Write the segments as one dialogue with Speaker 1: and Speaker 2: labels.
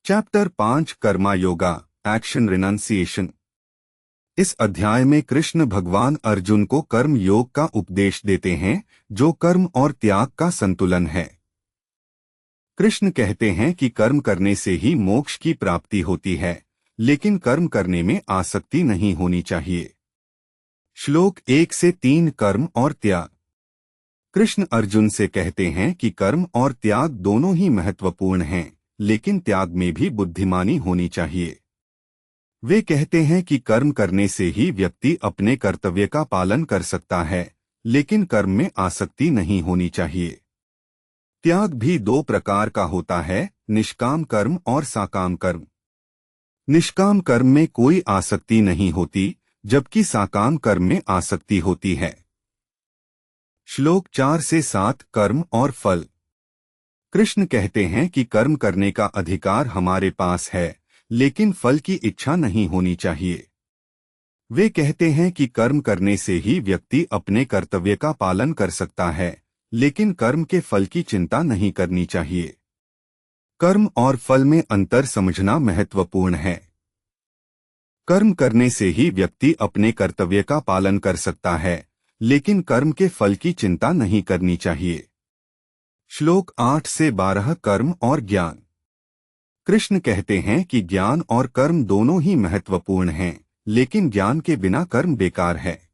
Speaker 1: Chapter 5 Karma yoga action renunciation. इस अध्याय में कृष्ण भगवान अर्जुन को कर्म योग का उपदेश देते हैं, जो कर्म और त्याग का संतुलन है। कृष्ण कहते हैं कि कर्म करने से ही मोक्ष की प्राप्ति होती है, लेकिन कर्म करने में आसक्ति नहीं होनी चाहिए। श्लोक 1 से 3 कर्म और त्याग। कृष्ण अर्जुन से कहते हैं कि कर्म और त्याग दोनों ही महत्वपूर्ण हैं, लेकिन त्याग में भी बुद्धिमानी होनी चाहिए। वे कहते हैं कि कर्म करने से ही व्यक्ति अपने कर्तव्य का पालन कर सकता है, लेकिन कर्म में आसक्ति नहीं होनी चाहिए। त्याग भी दो प्रकार का होता है, निष्काम कर्म और साकाम कर्म। निष्काम कर्म में कोई आसक्ति नहीं होती, जबकि साकाम कर्म में आसक्ति होती है। श्लोक 4 से 7 कर्म और फल। कृष्ण कहते हैं कि कर्म करने का अधिकार हमारे पास है, लेकिन फल की इच्छा नहीं होनी चाहिए। वे कहते हैं कि कर्म करने से ही व्यक्ति अपने कर्तव्य का पालन कर सकता है, लेकिन कर्म के फल की चिंता नहीं करनी चाहिए। कर्म और फल में अंतर समझना महत्वपूर्ण है। कर्म करने से ही व्यक्ति अपने कर्तव्य का पालन कर सकता है, लेकिन कर्म के फल की चिंता नहीं करनी चाहिए। श्लोक 8 से 12 कर्म और ज्ञान। कृष्ण कहते हैं कि ज्ञान और कर्म दोनों ही महत्वपूर्ण हैं, लेकिन ज्ञान के बिना कर्म बेकार है।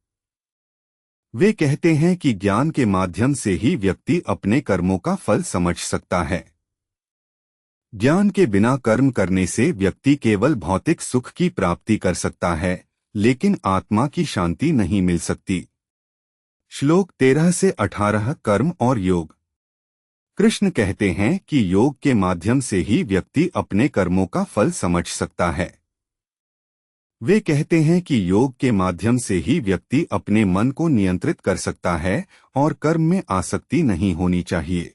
Speaker 1: वे कहते हैं कि ज्ञान के माध्यम से ही व्यक्ति अपने कर्मों का फल समझ सकता है। ज्ञान के बिना कर्म करने से व्यक्ति केवल भौतिक सुख की प्राप्ति कर सकता है, लेकिन आत्मा की शांति नहीं मिल सकती। श्लोक 13 से 18 कर्म और योग। कृष्ण कहते हैं कि योग के माध्यम से ही व्यक्ति अपने कर्मों का फल समझ सकता है। वे कहते हैं कि योग के माध्यम से ही व्यक्ति अपने मन को नियंत्रित कर सकता है और कर्म में आसक्ति नहीं होनी चाहिए।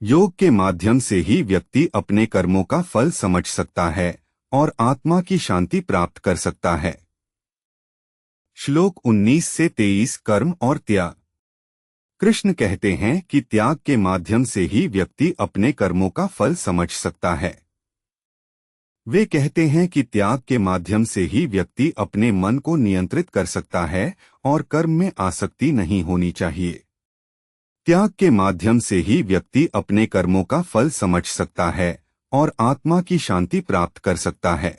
Speaker 1: योग के माध्यम से ही व्यक्ति अपने कर्मों का फल समझ सकता है और आत्मा की शांति प्राप्त कर सकता है। श्लोक 19 से 23 कर्म और त्याग। कृष्ण कहते हैं कि त्याग के माध्यम से ही व्यक्ति अपने कर्मों का फल समझ सकता है। वे कहते हैं कि त्याग के माध्यम से ही व्यक्ति अपने मन को नियंत्रित कर सकता है और कर्म में आसक्ति नहीं होनी चाहिए। त्याग के माध्यम से ही व्यक्ति अपने कर्मों का फल समझ सकता है और आत्मा की शांति प्राप्त कर सकता है।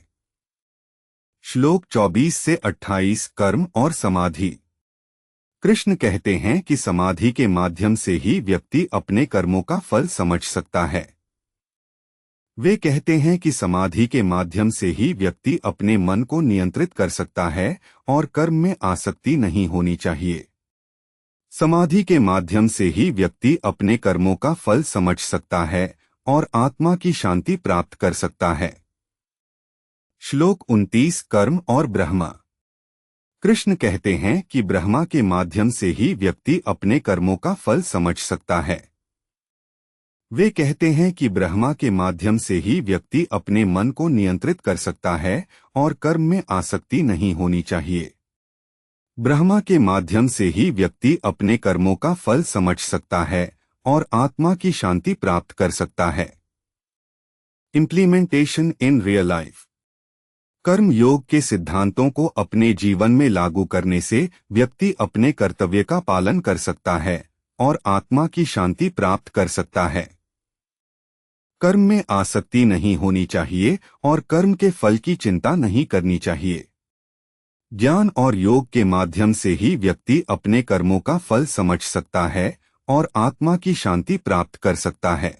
Speaker 1: श्लोक 24 से 28 कर्म और समाधि। कृष्ण कहते हैं कि समाधि के माध्यम से ही व्यक्ति अपने कर्मों का फल समझ सकता है। वे कहते हैं कि समाधि के माध्यम से ही व्यक्ति अपने मन को नियंत्रित कर सकता है और कर्म में आसक्ति नहीं होनी चाहिए। समाधि के माध्यम से ही व्यक्ति अपने कर्मों का फल समझ सकता है और आत्मा की शांति प्राप्त कर सकता है। श्लोक 29 कर्म और ब्रह्मा। कृष्ण कहते हैं कि ब्रह्मा के माध्यम से ही व्यक्ति अपने कर्मों का फल समझ सकता है। वे कहते हैं कि ब्रह्मा के माध्यम से ही व्यक्ति अपने मन को नियंत्रित कर सकता है और कर्म में आसक्ति नहीं होनी चाहिए। ब्रह्मा के माध्यम से ही व्यक्ति अपने कर्मों का फल समझ सकता है और आत्मा की शांति प्राप्त कर सकता है। Implementation in real life. कर्म योग के सिद्धांतों को अपने जीवन में लागू करने से व्यक्ति अपने कर्तव्य का पालन कर सकता है और आत्मा की शांति प्राप्त कर सकता है। कर्म में आसक्ति नहीं होनी चाहिए और कर्म के फल की चिंता नहीं करनी चाहिए। ज्ञान और योग के माध्यम से ही व्यक्ति अपने कर्मों का फल समझ सकता है और आत्मा की शांति प्राप्त कर सकता है।